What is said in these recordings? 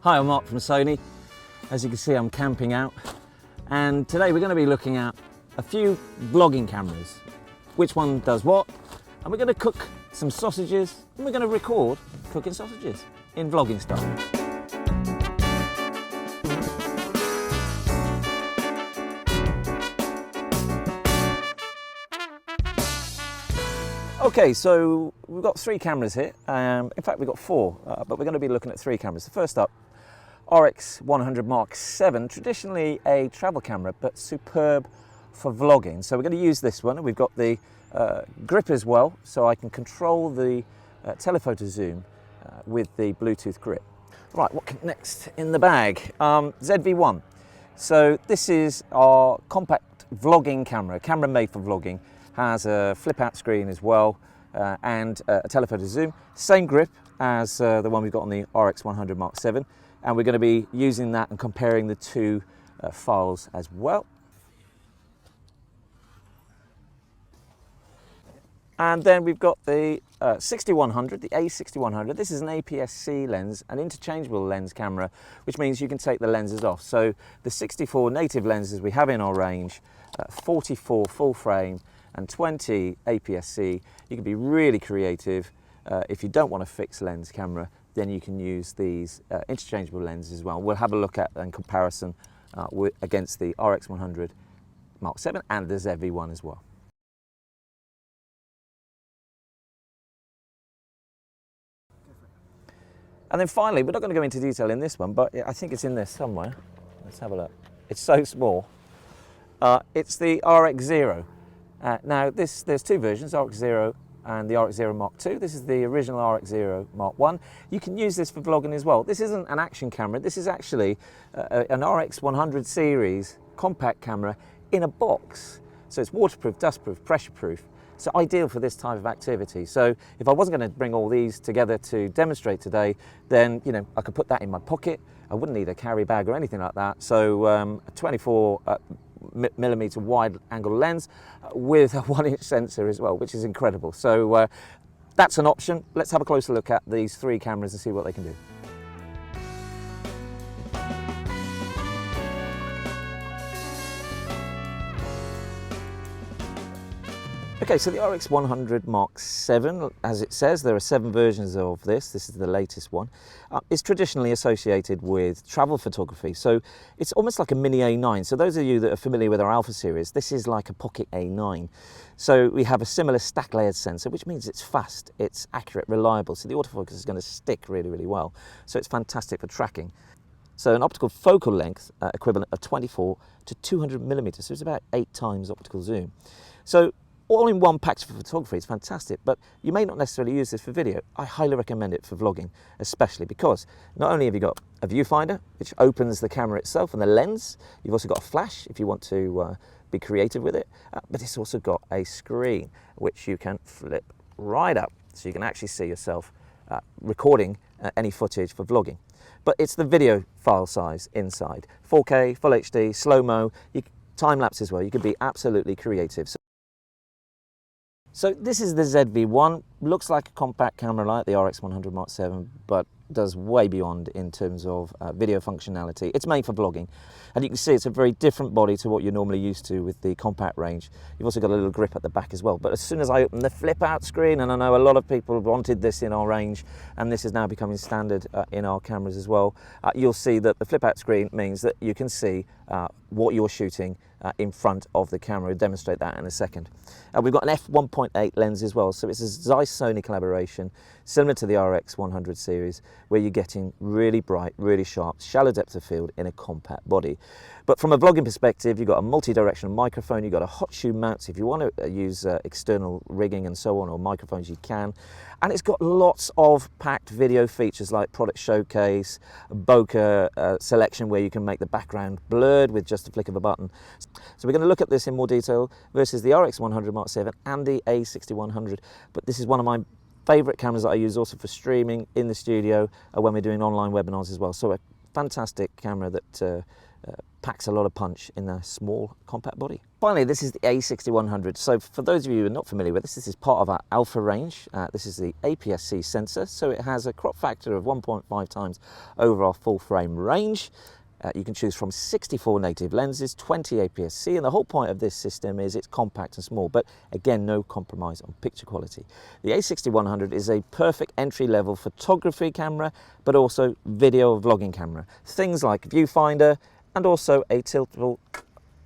Hi, I'm Mark from Sony. As you can see, I'm camping out, and today we're going to be looking at a few vlogging cameras. Which one does what, and we're going to cook some sausages, and we're going to record cooking sausages in vlogging style. Okay, so we've got three cameras here. In fact, we've got four, but we're going to be looking at three cameras. The first up, RX 100 Mark 7, traditionally a travel camera, but superb for vlogging. So we're going to use this one. We've got the grip as well, so I can control the telephoto zoom with the Bluetooth grip. Right, what comes next in the bag? ZV-1. So this is our compact vlogging camera made for vlogging. Has a flip out screen as well and a telephoto zoom. Same grip as the one we've got on the RX 100 Mark 7. And we're going to be using that and comparing the two files as well. And then we've got the 6100, the A6100. This is an APS-C lens, an interchangeable lens camera, which means you can take the lenses off. So the 64 native lenses we have in our range, 44 full frame and 20 APS-C. You can be really creative. If you don't want a fixed lens camera, then you can use these interchangeable lenses as well. We'll have a look at in comparison against the RX 100 Mark 7 and the ZV-1 as well. And then finally, we're not going to go into detail in this one, but I think it's in there somewhere. Let's have a look. It's so small. It's the RX 0. Now, there's two versions, RX 0 and the RX 0 Mark II. This is the original RX 0 Mark I. You can use this for vlogging as well. This isn't an action camera. This is actually an RX 100 series compact camera in a box. So it's waterproof, dustproof, pressureproof. So ideal for this type of activity. So if I wasn't going to bring all these together to demonstrate today, then I could put that in my pocket. I wouldn't need a carry bag or anything like that. So a 24 millimeter wide angle lens with a 1-inch sensor as well, which is incredible. So that's an option. Let's have a closer look at these three cameras and see what they can do. Okay, so the RX 100 Mark 7, as it says, there are 7 versions of this. This is the latest one. It's traditionally associated with travel photography, so it's almost like a mini A9. So those of you that are familiar with our Alpha series, this is like a pocket A9. So we have a similar stack layered sensor, which means it's fast, it's accurate, reliable. So the autofocus is going to stick really, really well. So it's fantastic for tracking. So an optical focal length equivalent of 24 to 200 millimeters. So it's about 8 times optical zoom. So all in one package for photography, it's fantastic, but you may not necessarily use this for video. I highly recommend it for vlogging, especially because not only have you got a viewfinder, which opens the camera itself and the lens, you've also got a flash if you want to be creative with it, but it's also got a screen, which you can flip right up, so you can actually see yourself recording any footage for vlogging. But it's the video file size inside, 4K, Full HD, slow-mo, time-lapse as well. You can be absolutely creative. So this is the ZV-1, looks like a compact camera like the RX 100 Mark 7, but does way beyond in terms of video functionality. It's made for vlogging, and you can see it's a very different body to what you're normally used to with the compact range. You've also got a little grip at the back as well, but as soon as I open the flip out screen, and I know a lot of people wanted this in our range, and this is now becoming standard in our cameras as well, you'll see that the flip out screen means that you can see what you're shooting in front of the camera. We'll demonstrate that in a second. We've got an f1.8 lens as well, so it's a Zeiss-Sony collaboration, similar to the RX 100 series, where you're getting really bright, really sharp, shallow depth of field in a compact body. But from a vlogging perspective, you've got a multi-directional microphone, you've got a hot shoe mount, so if you want to use external rigging and so on, or microphones, you can. And it's got lots of packed video features like product showcase, bokeh selection, where you can make the background blurred with just a flick of a button. So we're going to look at this in more detail versus the RX 100 Mark 7 and the A6100. But this is one of my favourite cameras that I use also for streaming in the studio when we're doing online webinars as well. So a fantastic camera that packs a lot of punch in a small compact body. Finally, this is the A6100. So for those of you who are not familiar with this is part of our Alpha range. This is the APS-C sensor, so it has a crop factor of 1.5 times over our full frame range. You can choose from 64 native lenses, 20 APS-C, and the whole point of this system is it's compact and small, but again, no compromise on picture quality. The A6100 is a perfect entry-level photography camera, but also video vlogging camera. Things like viewfinder and also a tiltable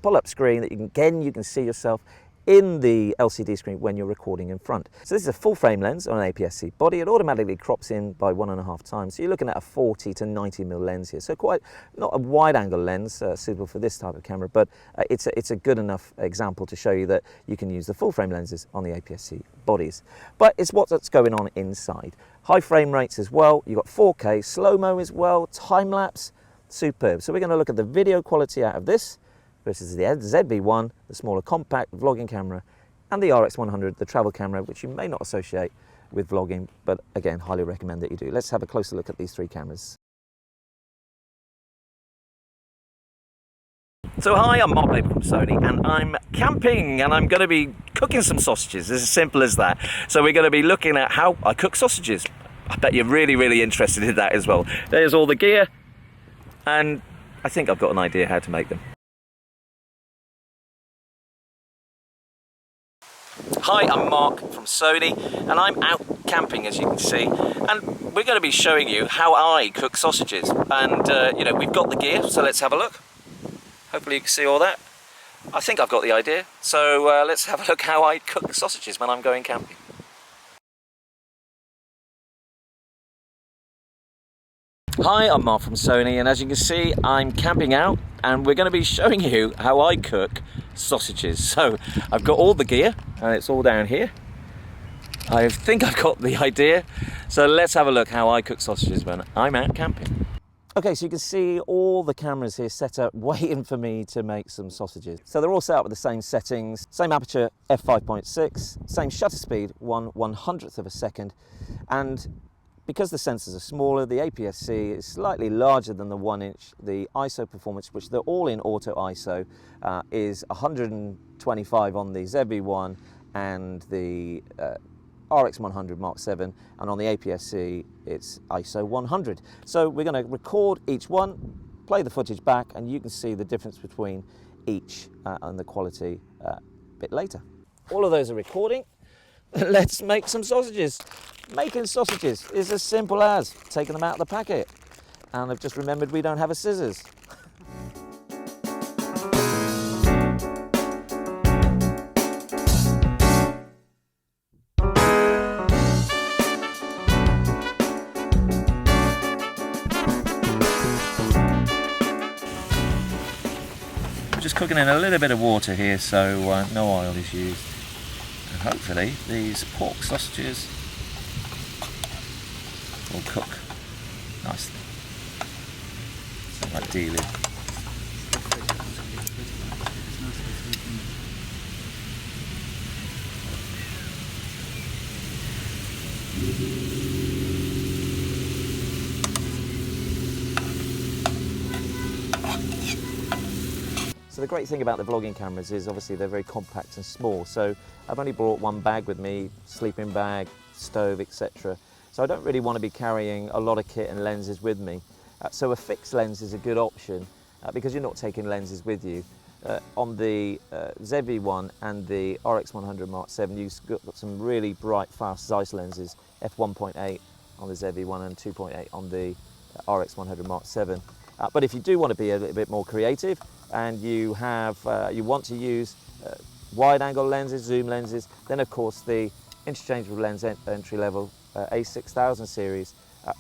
pull-up screen that you can see yourself in the LCD screen when you're recording in front. So this is a full frame lens on an APS-C body. It automatically crops in by 1.5 times. So you're looking at a 40 to 90mm lens here. So quite not a wide angle lens suitable for this type of camera, but it's a good enough example to show you that you can use the full frame lenses on the APS-C bodies. But it's what's going on inside. High frame rates as well. You've got 4K, slow-mo as well, time-lapse, superb. So we're going to look at the video quality out of this versus the ZV-1, the smaller compact vlogging camera, and the RX100, the travel camera, which you may not associate with vlogging, but again, highly recommend that you do. Let's have a closer look at these three cameras. So hi, I'm Mark Baber from Sony, and I'm camping, and I'm going to be cooking some sausages. It's as simple as that. So we're going to be looking at how I cook sausages. I bet you're really interested in that as well. There's all the gear, and I think I've got an idea how to make them. Hi, I'm Mark from Sony, and I'm out camping, as you can see, and we're going to be showing you how I cook sausages. And you know, we've got the gear, so let's have a look. Hopefully you can see all that. I think I've got the idea, so let's have a look how I cook sausages when I'm going camping. Hi, I'm Mark from Sony, and as you can see, I'm camping out, and we're going to be showing you how I cook sausages. So I've got all the gear, and it's all down here. I think I've got the idea, so let's have a look how I cook sausages when I'm out camping. Okay, so you can see all the cameras here set up waiting for me to make some sausages. So they're all set up with the same settings, same aperture f5.6, same shutter speed, 1/100th of a second, and because the sensors are smaller, the APS-C is slightly larger than the 1-inch. The ISO performance, which they're all in auto ISO, is 125 on the ZV-1 and the RX100 Mark 7, and on the APS-C it's ISO 100. So we're going to record each one, play the footage back, and you can see the difference between each and the quality a bit later. All of those are recording. Let's make some sausages. Making sausages is as simple as taking them out of the packet. And I've just remembered we don't have a scissors. I'm just cooking in a little bit of water here, so no oil is used. And hopefully these pork sausages will cook nicely. Ideally. So the great thing about the vlogging cameras is obviously they're very compact and small. So I've only brought one bag with me, sleeping bag, stove, etc. So I don't really want to be carrying a lot of kit and lenses with me. So a fixed lens is a good option because you're not taking lenses with you. On the ZV-1 and the RX100 Mark 7, you've got some really bright, fast Zeiss lenses, f1.8 on the ZV-1 and 2.8 on the RX100 Mark 7. But if you do want to be a little bit more creative and you want to use wide-angle lenses, zoom lenses, then of course the interchangeable lens entry-level A6000 series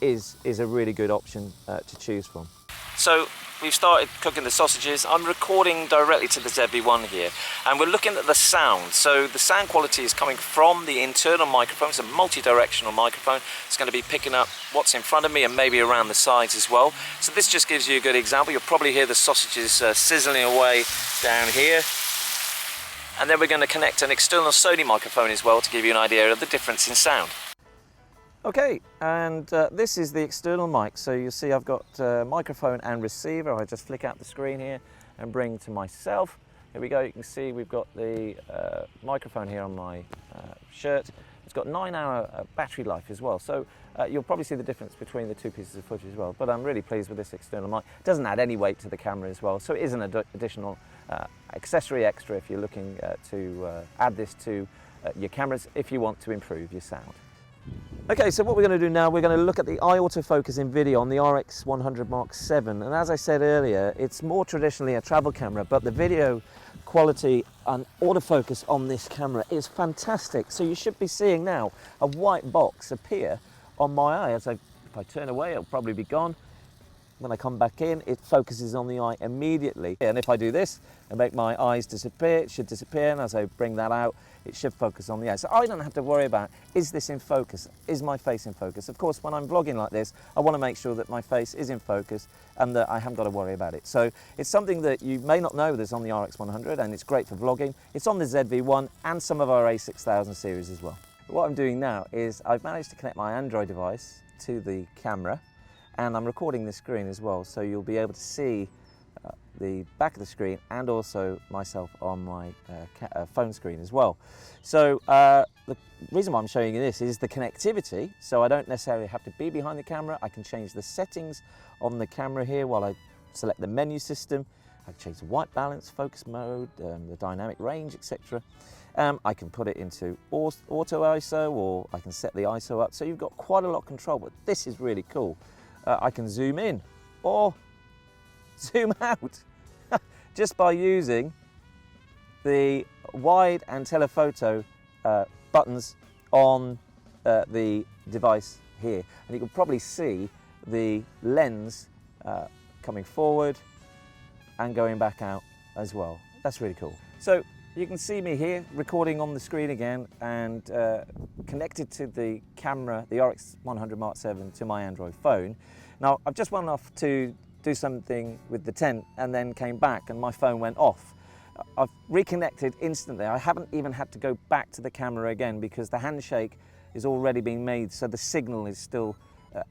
is a really good option to choose from. So we've started cooking the sausages. I'm recording directly to the ZV-1 here, and we're looking at the sound. So the sound quality is coming from the internal microphone. It's a multi-directional microphone. It's going to be picking up what's in front of me and maybe around the sides as well. So this just gives you a good example. You'll probably hear the sausages sizzling away down here. And then we're going to connect an external Sony microphone as well to give you an idea of the difference in sound. Okay, and this is the external mic. So you'll see I've got microphone and receiver. I just flick out the screen here and bring to myself. Here we go, you can see we've got the microphone here on my shirt. It's got 9-hour battery life as well, so you'll probably see the difference between the two pieces of footage as well. But I'm really pleased with this external mic. It doesn't add any weight to the camera as well, so it is an additional accessory extra if you're looking to add this to your cameras if you want to improve your sound. Okay, so what we're going to do now, we're going to look at the eye autofocus in video on the RX 100 Mark 7. And as I said earlier, it's more traditionally a travel camera, but the video quality and autofocus on this camera is fantastic. So you should be seeing now a white box appear on my eye. If I turn away, it'll probably be gone. When I come back in, it focuses on the eye immediately. And if I do this and make my eyes disappear, it should disappear. And as I bring that out, it should focus on the eye. So I don't have to worry about, is this in focus? Is my face in focus? Of course, when I'm vlogging like this, I want to make sure that my face is in focus and that I haven't got to worry about it. So it's something that you may not know that's on the RX 100, and it's great for vlogging. It's on the ZV-1 and some of our A6000 series as well. What I'm doing now is I've managed to connect my Android device to the camera, and I'm recording the screen as well, so you'll be able to see the back of the screen and also myself on my phone screen as well. So the reason why I'm showing you this is the connectivity, so I don't necessarily have to be behind the camera. I can change the settings on the camera here while I select the menu system. I can change the white balance, focus mode, the dynamic range, etc. I can put it into auto ISO, or I can set the ISO up, so you've got quite a lot of control, but this is really cool. I can zoom in or zoom out just by using the wide and telephoto buttons on the device here. And you can probably see the lens coming forward and going back out as well. That's really cool. So you can see me here recording on the screen again and connected to the camera, the RX 100 Mark 7, to my Android phone. Now I've just went off to do something with the tent and then came back and my phone went off. I've reconnected instantly. I haven't even had to go back to the camera again because the handshake is already being made, so the signal is still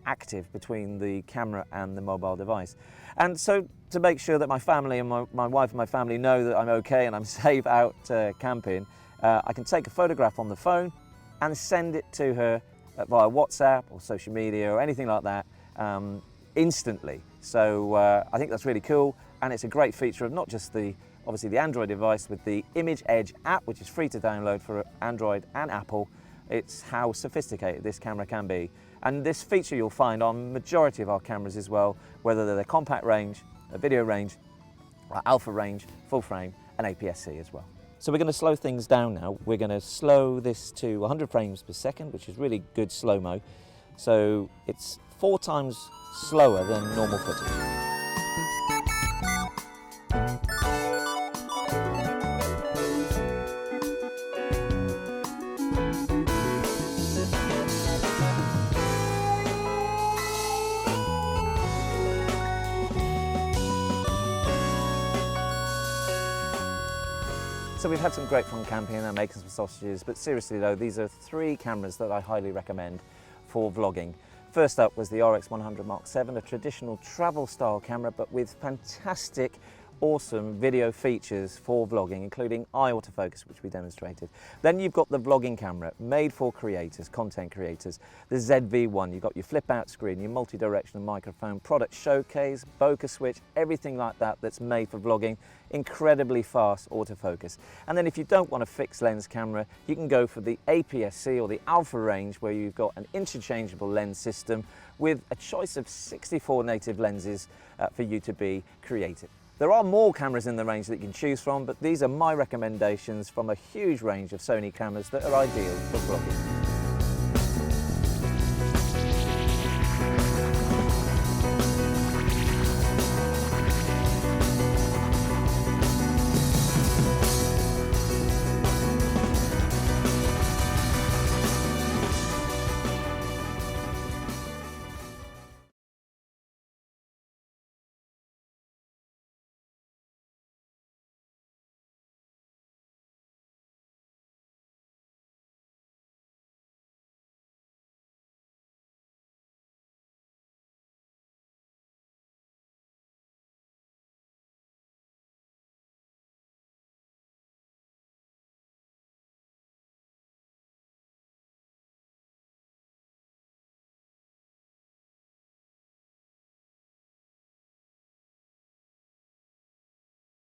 active between the camera and the mobile device. And so to make sure that my family and my wife and my family know that I'm okay and I'm safe out camping, I can take a photograph on the phone and send it to her via WhatsApp or social media or anything like that instantly. So I think that's really cool, and it's a great feature of not just obviously the Android device with the Image Edge app, which is free to download for Android and Apple. It's how sophisticated this camera can be. And this feature you'll find on majority of our cameras as well, whether they're the compact range, a video range, alpha range, full frame, and APS-C as well. So we're going to slow things down now. We're going to slow this to 100 frames per second, which is really good slow-mo. So it's 4 times slower than normal footage. So we've had some great fun camping and making some sausages, but seriously though, these are 3 cameras that I highly recommend for vlogging. First up was the RX 100 Mark 7, a traditional travel style camera, but with fantastic, awesome video features for vlogging, including eye autofocus, which we demonstrated. Then you've got the vlogging camera, made for creators, content creators. The ZV-1, you've got your flip out screen, your multi-directional microphone, product showcase, bokeh switch, everything like that that's made for vlogging, incredibly fast autofocus. And then if you don't want a fixed lens camera, you can go for the APS-C or the alpha range, where you've got an interchangeable lens system with a choice of 64 native lenses for you to be creative. There are more cameras in the range that you can choose from, but these are my recommendations from a huge range of Sony cameras that are ideal for vlogging.